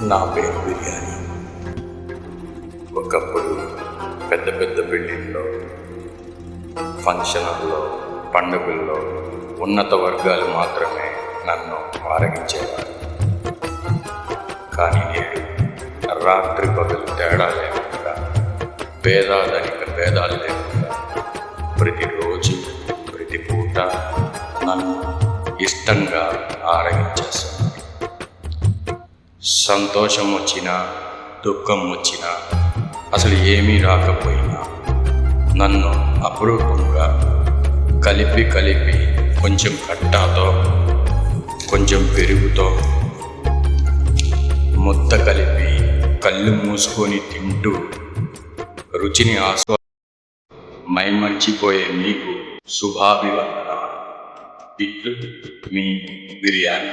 నా పేరు బిర్యానీ. ఒకప్పుడు పెద్ద పెద్ద బిల్డింగ్లో, ఫంక్షన్లలో, పండుగల్లో ఉన్నత వర్గాలు మాత్రమే నన్ను ఆరగించేవారు. కానీ నేడు రాత్రి పగలు తేడా లేకుండా, భేదాలు లేకుండా ప్రతిరోజు ప్రతి పూట నన్ను ఇష్టంగా ఆరగించేస్తాను. సంతోషం వచ్చినా, దుఃఖం వచ్చినా, అసలు ఏమీ రాకపోయినా నన్ను అపురూపంగా కలిపి కొంచెం కట్టాతో, కొంచెం పెరుగుతో ముద్ద కలిపి కళ్ళు మూసుకొని తింటూ రుచిని మైమర్చిపోయే మీకు శుభాభివందన. ఇట్లు మీ బిర్యానీ.